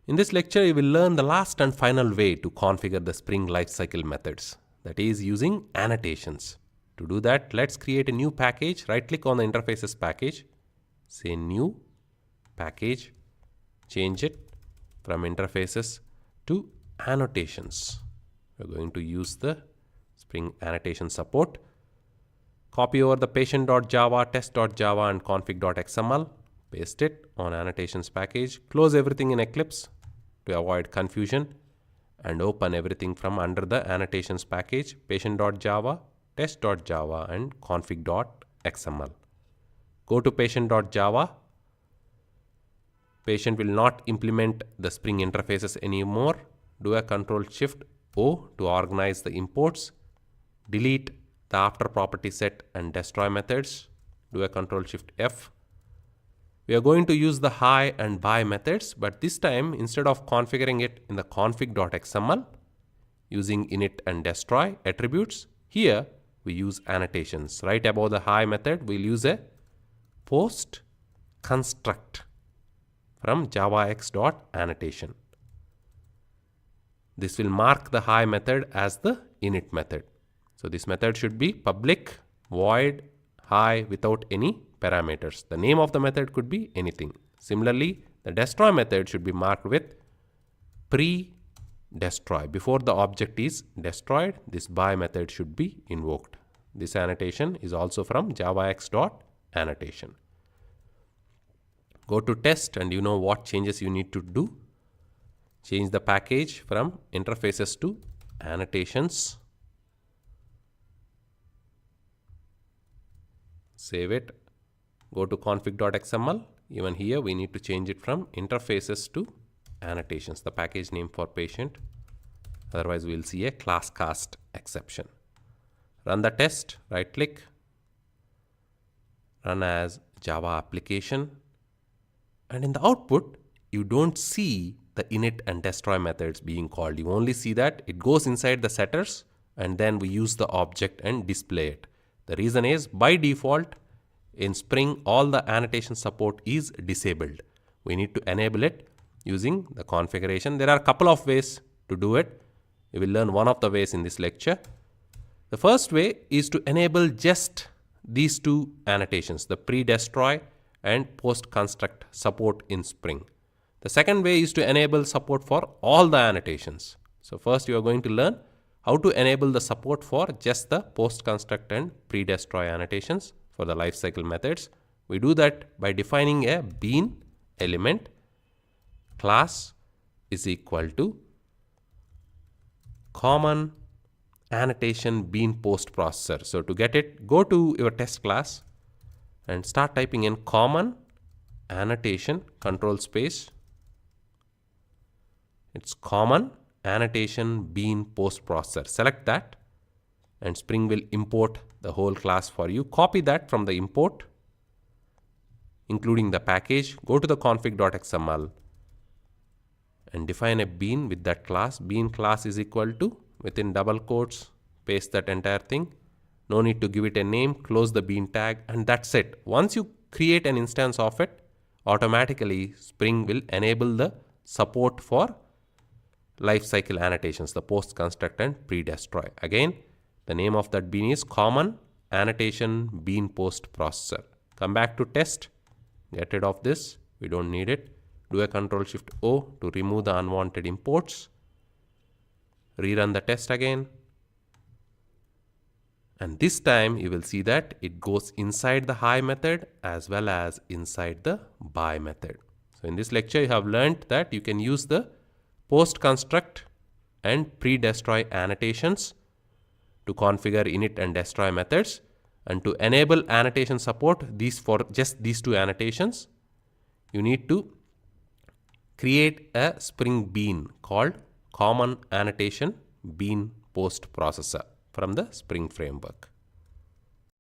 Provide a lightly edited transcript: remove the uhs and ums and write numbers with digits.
In this lecture, you will learn the last and final way to configure the Spring Lifecycle methods, that is using annotations. To do that, let's create a new package. Right click on the interfaces package, say new package, change it from interfaces to annotations. We're going to use the Spring annotation support. Copy over the patient.java, test.java and config.xml, paste it on annotations package, close everything in Eclipse to avoid confusion, and open everything from under the annotations package, patient.java, test.java and config.xml. Go to patient.java. Patient will not implement the Spring interfaces anymore. Do a Ctrl+Shift+O to organize the imports. Delete the after property set and destroy methods. Do a Ctrl+Shift+F. We are going to use the hi and bye methods, but this time instead of configuring it in the config.xml using init and destroy attributes, here we use annotations. Right above the hi method, we'll use a post construct from javax.annotation. This will mark the hi method as the init method. So this method should be public void hi without any parameters. The name of the method could be anything. Similarly, the destroy method should be marked with pre-destroy. Before the object is destroyed, this bye method should be invoked. This annotation is also from javax.annotation. Go to test and you know what changes you need to do. Change the package from interfaces to annotations. Save it. Go to config.xml. Even here we need to change it from interfaces to annotations, the package name for patient. Otherwise we will see a class cast exception. Run the test, right click, run as Java application, and in the output you don't see the init and destroy methods being called. You only see that it goes inside the setters and then we use the object and display it. The reason is by default in Spring all the annotation support is disabled. We need to enable it using the configuration. There are a couple of ways to do it. We will learn one of the ways in this lecture. The first way is to enable just these two annotations, the pre-destroy and post-construct support in Spring. The second way is to enable support for all the annotations. So first you are going to learn how to enable the support for just the post-construct and pre-destroy annotations for the lifecycle methods. We do that by defining a bean element class is equal to common annotation bean post processor. So to get it, go to your test class and start typing in common annotation control space. It's common annotation bean post processor. Select that and Spring will import the whole class for you. Copy that from the import including the package. Go to the config.xml and define a bean with that class. Bean class is equal to, within double quotes, paste that entire thing. No need to give it a name. Close the bean tag and that's it. Once you create an instance of it, automatically Spring will enable the support for lifecycle annotations, the post construct and pre-destroy. Again, the name of that bean is common annotation bean post processor. Come back to test, get rid of this, we don't need it. Do a Ctrl+Shift+O to remove the unwanted imports. Rerun the test again. And this time you will see that it goes inside the hi method as well as inside the bye method. So in this lecture you have learned that you can use the post construct and pre-destroy annotations to configure init and destroy methods, and to enable annotation support for just these two annotations you need to create a Spring bean called common annotation bean post processor from the Spring framework.